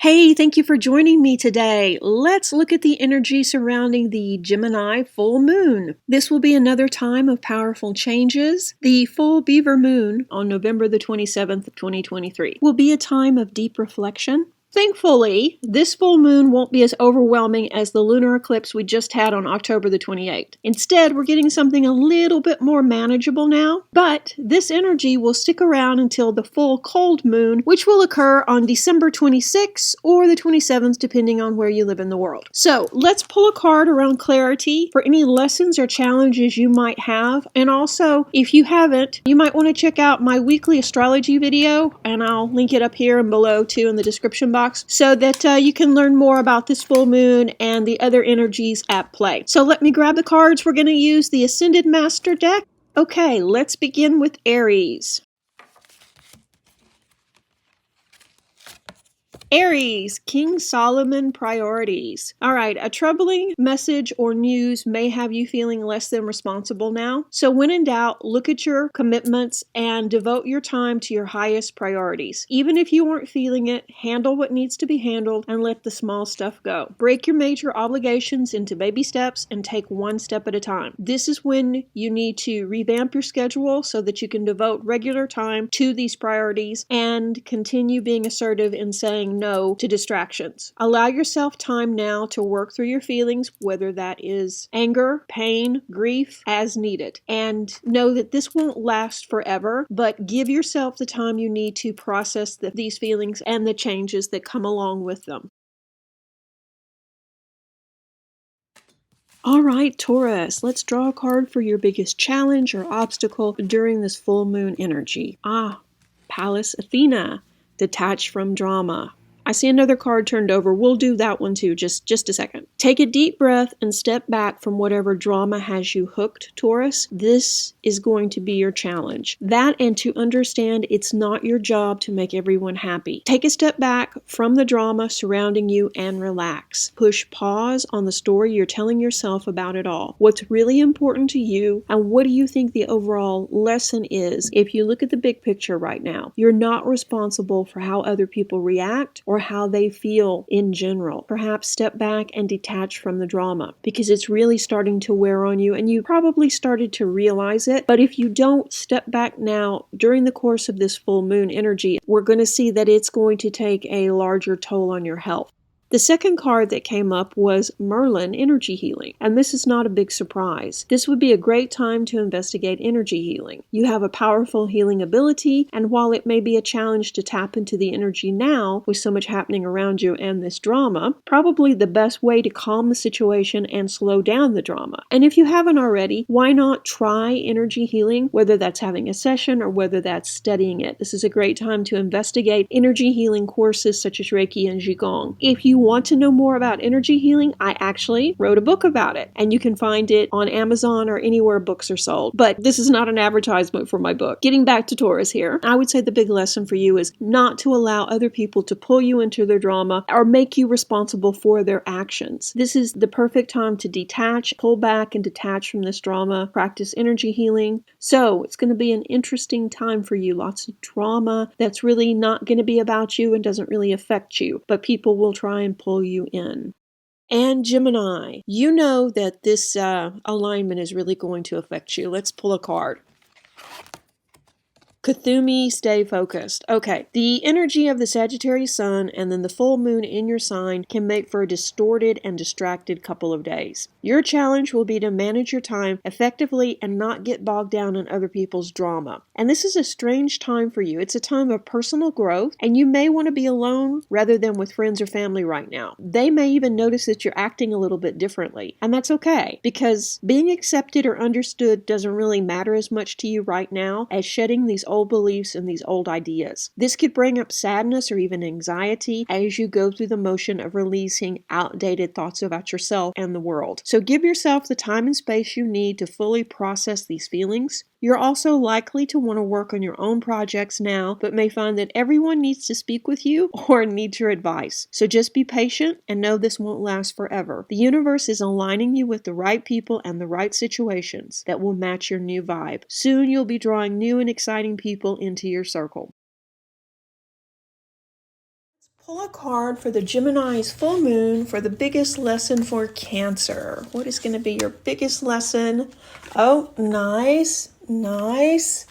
Hey, thank you for joining me today. Let's look at the energy surrounding the Gemini full moon. This will be another time of powerful changes. The full beaver moon on November the 27th of 2023 will be a time of deep reflection. Thankfully, this full moon won't be as overwhelming as the lunar eclipse we just had on October the 28th. Instead, we're getting something a little bit more manageable now, but this energy will stick around until the full cold moon, which will occur on December 26th or the 27th, depending on where you live in the world. So let's pull a card around clarity for any lessons or challenges you might have. And also, if you haven't, you might want to check out my weekly astrology video, and I'll link it up here and below too in the description box, so that you can learn more about this full moon and the other energies at play. So let me grab the cards. We're going to use the Ascended Master deck. Okay, let's begin with Aries. Aries, King Solomon priorities. All right, a troubling message or news may have you feeling less than responsible now. So when in doubt, look at your commitments and devote your time to your highest priorities. Even if you aren't feeling it, handle what needs to be handled and let the small stuff go. Break your major obligations into baby steps and take one step at a time. This is when you need to revamp your schedule so that you can devote regular time to these priorities and continue being assertive in saying no to distractions. Allow yourself time now to work through your feelings, whether that is anger, pain, grief, as needed. And know that this won't last forever, but give yourself the time you need to process these feelings and the changes that come along with them. All right, Taurus, let's draw a card for your biggest challenge or obstacle during this full moon energy. Pallas Athena, detach from drama. I see another card turned over. We'll do that one too, just a second. Take a deep breath and step back from whatever drama has you hooked, Taurus. This is going to be your challenge. That, and to understand it's not your job to make everyone happy. Take a step back from the drama surrounding you and relax. Push pause on the story you're telling yourself about it all. What's really important to you, and what do you think the overall lesson is if you look at the big picture right now? You're not responsible for how other people react or how they feel in general. Perhaps step back and detach from the drama because it's really starting to wear on you, and you probably started to realize it. But if you don't step back now during the course of this full moon energy, we're going to see that it's going to take a larger toll on your health. The second card that came up was Merlin Energy Healing, and this is not a big surprise. This would be a great time to investigate energy healing. You have a powerful healing ability, and while it may be a challenge to tap into the energy now with so much happening around you and this drama, probably the best way to calm the situation and slow down the drama. And if you haven't already, why not try energy healing, whether that's having a session or whether that's studying it. This is a great time to investigate energy healing courses such as Reiki and Qigong. If you want to know more about energy healing, I actually wrote a book about it, and you can find it on Amazon or anywhere books are sold. But this is not an advertisement for my book. Getting back to Taurus here, I would say the big lesson for you is not to allow other people to pull you into their drama or make you responsible for their actions. This is the perfect time to detach, pull back and detach from this drama, practice energy healing. So it's going to be an interesting time for you. Lots of drama that's really not going to be about you and doesn't really affect you, but people will try and pull you in. And Gemini, you know that this alignment is really going to affect you. Let's pull a card. Kuthumi, stay focused. Okay, the energy of the Sagittarius sun and then the full moon in your sign can make for a distorted and distracted couple of days. Your challenge will be to manage your time effectively and not get bogged down in other people's drama. And this is a strange time for you. It's a time of personal growth, and you may want to be alone rather than with friends or family right now. They may even notice that you're acting a little bit differently, and that's okay, because being accepted or understood doesn't really matter as much to you right now as shedding these old beliefs and these old ideas. This could bring up sadness or even anxiety as you go through the motion of releasing outdated thoughts about yourself and the world. So give yourself the time and space you need to fully process these feelings. You're also likely to want to work on your own projects now, but may find that everyone needs to speak with you or needs your advice. So just be patient and know this won't last forever. The universe is aligning you with the right people and the right situations that will match your new vibe. Soon you'll be drawing new and exciting people into your circle. Pull a card for the Gemini's full moon for the biggest lesson for Cancer. What is going to be your biggest lesson? Oh, nice, nice.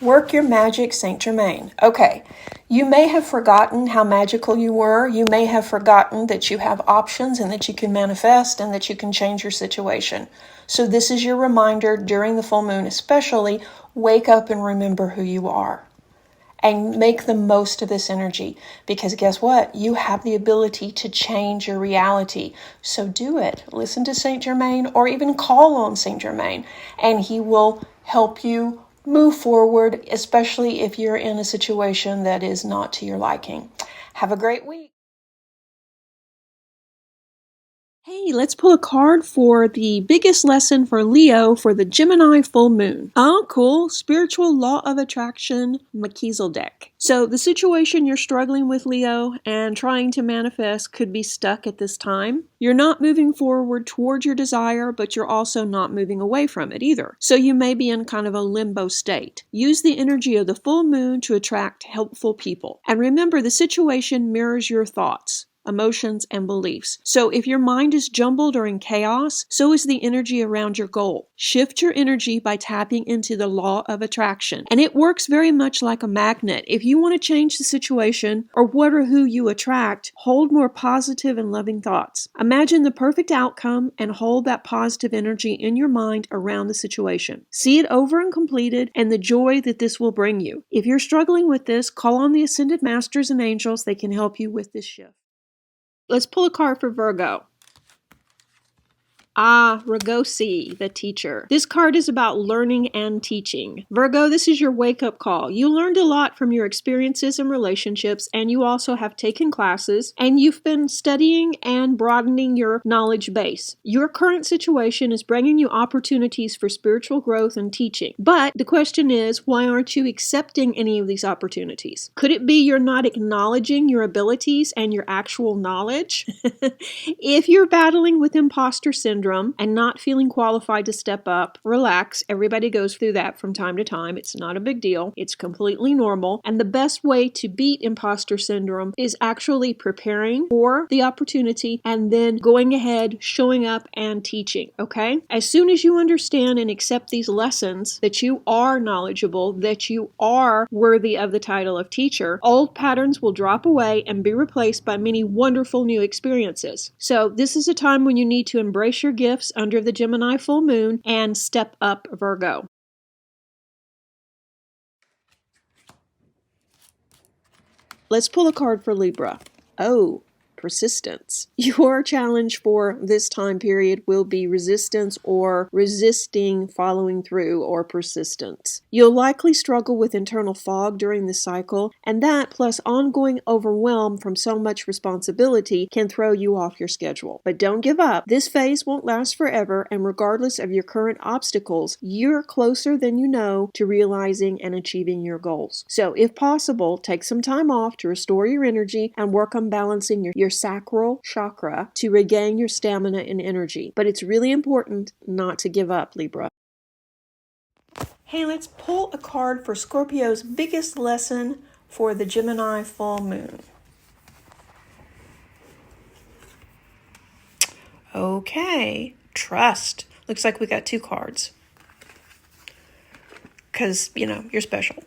Work your magic, Saint Germain. Okay, you may have forgotten how magical you were. You may have forgotten that you have options and that you can manifest and that you can change your situation. So this is your reminder during the full moon, especially, wake up and remember who you are. And make the most of this energy, because guess what? You have the ability to change your reality. So do it. Listen to Saint Germain, or even call on Saint Germain, and he will help you move forward, especially if you're in a situation that is not to your liking. Have a great week. Hey, let's pull a card for the biggest lesson for Leo for the Gemini full moon. Oh, cool. Spiritual Law of Attraction Makizel deck. So the situation you're struggling with, Leo, and trying to manifest could be stuck at this time. You're not moving forward towards your desire, but you're also not moving away from it either. So you may be in kind of a limbo state. Use the energy of the full moon to attract helpful people. And remember, the situation mirrors your thoughts, emotions, and beliefs. So if your mind is jumbled or in chaos, so is the energy around your goal. Shift your energy by tapping into the law of attraction. And it works very much like a magnet. If you want to change the situation or what or who you attract, hold more positive and loving thoughts. Imagine the perfect outcome and hold that positive energy in your mind around the situation. See it over and completed and the joy that this will bring you. If you're struggling with this, call on the Ascended Masters and Angels. They can help you with this shift. Let's pull a card for Virgo. Ragosi, the teacher. This card is about learning and teaching. Virgo, this is your wake-up call. You learned a lot from your experiences and relationships, and you also have taken classes, and you've been studying and broadening your knowledge base. Your current situation is bringing you opportunities for spiritual growth and teaching. But the question is, why aren't you accepting any of these opportunities? Could it be you're not acknowledging your abilities and your actual knowledge? If you're battling with imposter syndrome, and not feeling qualified to step up, relax. Everybody goes through that from time to time. It's not a big deal. It's completely normal. And the best way to beat imposter syndrome is actually preparing for the opportunity and then going ahead, showing up, and teaching, okay? As soon as you understand and accept these lessons, that you are knowledgeable, that you are worthy of the title of teacher, old patterns will drop away and be replaced by many wonderful new experiences. So this is a time when you need to embrace your gifts under the Gemini full moon and step up, Virgo. Let's pull a card for Libra. Oh, persistence. Your challenge for this time period will be resistance or resisting following through or persistence. You'll likely struggle with internal fog during this cycle, and that plus ongoing overwhelm from so much responsibility can throw you off your schedule. But don't give up. This phase won't last forever, and regardless of your current obstacles, you're closer than you know to realizing and achieving your goals. So if possible, take some time off to restore your energy and work on balancing your sacral chakra to regain your stamina and energy. But it's really important not to give up, Libra. Hey, let's pull a card for Scorpio's biggest lesson for the Gemini full moon. Okay, trust. Looks like we got two cards. Because, you're special.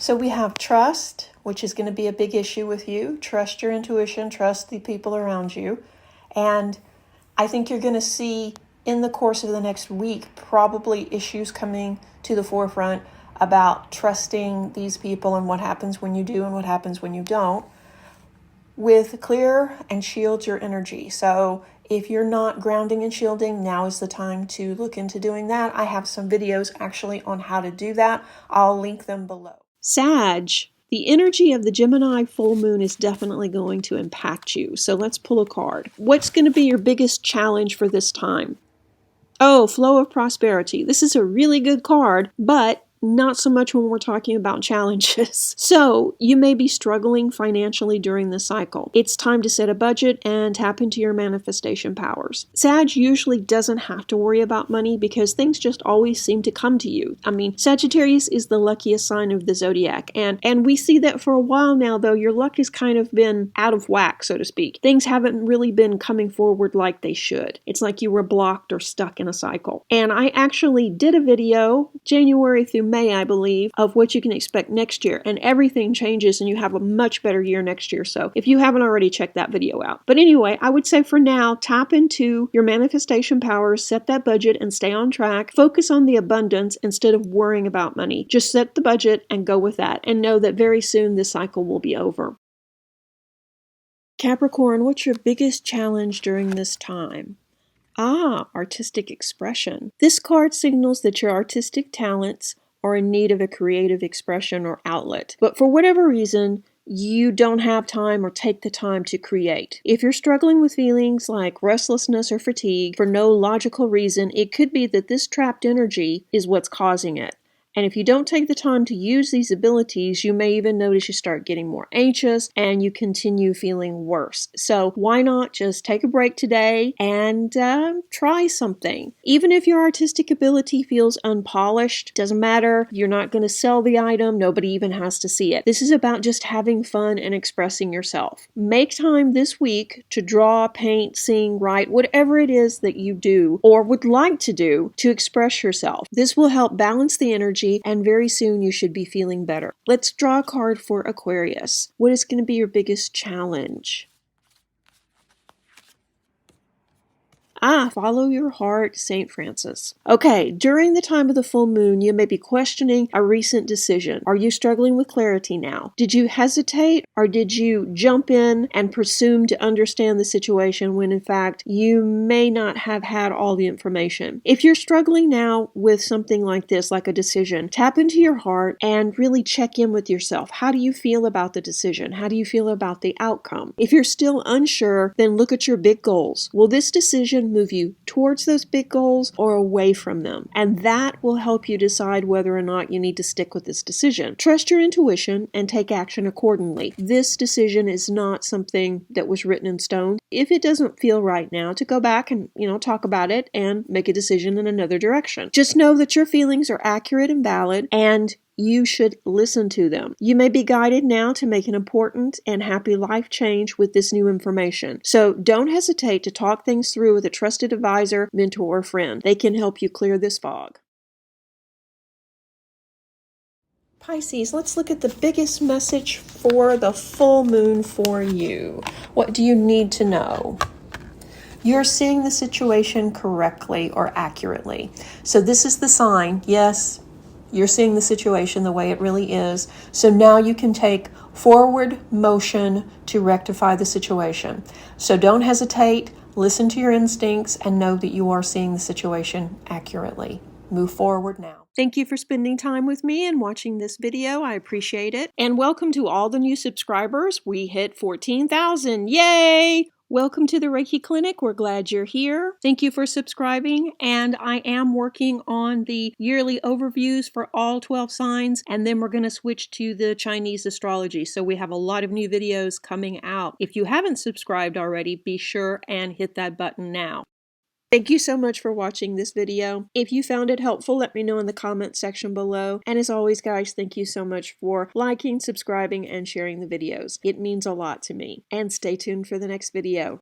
So we have trust, which is going to be a big issue with you. Trust your intuition, trust the people around you. And I think you're going to see in the course of the next week probably issues coming to the forefront about trusting these people and what happens when you do and what happens when you don't, with clear and shield your energy. So if you're not grounding and shielding, now is the time to look into doing that. I have some videos actually on how to do that. I'll link them below. Sag, the energy of the Gemini full moon is definitely going to impact you. So let's pull a card. What's going to be your biggest challenge for this time? Oh, flow of prosperity. This is a really good card, but not so much when we're talking about challenges. So you may be struggling financially during this cycle. It's time to set a budget and tap into your manifestation powers. Sag usually doesn't have to worry about money because things just always seem to come to you. I mean, Sagittarius is the luckiest sign of the zodiac, and we see that for a while now, though your luck has kind of been out of whack, so to speak. Things haven't really been coming forward like they should. It's like you were blocked or stuck in a cycle. And I actually did a video, January through May, I believe, of what you can expect next year, and everything changes and you have a much better year next year. So if you haven't already, checked that video out. But anyway, I would say for now, tap into your manifestation powers, set that budget and stay on track. Focus on the abundance instead of worrying about money. Just set the budget and go with that, and know that very soon this cycle will be over. Capricorn, what's your biggest challenge during this time? Artistic expression. This card signals that your artistic talents are in need of a creative expression or outlet. But for whatever reason, you don't have time or take the time to create. If you're struggling with feelings like restlessness or fatigue for no logical reason, it could be that this trapped energy is what's causing it. And if you don't take the time to use these abilities, you may even notice you start getting more anxious and you continue feeling worse. So why not just take a break today and try something? Even if your artistic ability feels unpolished, doesn't matter. You're not going to sell the item. Nobody even has to see it. This is about just having fun and expressing yourself. Make time this week to draw, paint, sing, write, whatever it is that you do or would like to do to express yourself. This will help balance the energy, and very soon you should be feeling better. Let's draw a card for Aquarius. What is going to be your biggest challenge? Follow your heart, St. Francis. Okay, during the time of the full moon, you may be questioning a recent decision. Are you struggling with clarity now? Did you hesitate, or did you jump in and presume to understand the situation when in fact you may not have had all the information? If you're struggling now with something like this, like a decision, tap into your heart and really check in with yourself. How do you feel about the decision? How do you feel about the outcome? If you're still unsure, then look at your big goals. Will this decision move you towards those big goals or away from them? And that will help you decide whether or not you need to stick with this decision. Trust your intuition and take action accordingly. This decision is not something that was written in stone. If it doesn't feel right now, to go back and, talk about it and make a decision in another direction. Just know that your feelings are accurate and valid, and you should listen to them. You may be guided now to make an important and happy life change with this new information. So don't hesitate to talk things through with a trusted advisor, mentor, or friend. They can help you clear this fog. Pisces, let's look at the biggest message for the full moon for you. What do you need to know? You're seeing the situation correctly or accurately. So this is the sign. Yes, you're seeing the situation the way it really is. So now you can take forward motion to rectify the situation. So don't hesitate, listen to your instincts, and know that you are seeing the situation accurately. Move forward now. Thank you for spending time with me and watching this video. I appreciate it. And welcome to all the new subscribers. We hit 14,000. Yay! Welcome to the Reiki Clinic. We're glad you're here. Thank you for subscribing. And I am working on the yearly overviews for all 12 signs. And then we're going to switch to the Chinese astrology. So we have a lot of new videos coming out. If you haven't subscribed already, be sure and hit that button now. Thank you so much for watching this video. If you found it helpful, let me know in the comment section below. And as always, guys, thank you so much for liking, subscribing, and sharing the videos. It means a lot to me. And stay tuned for the next video.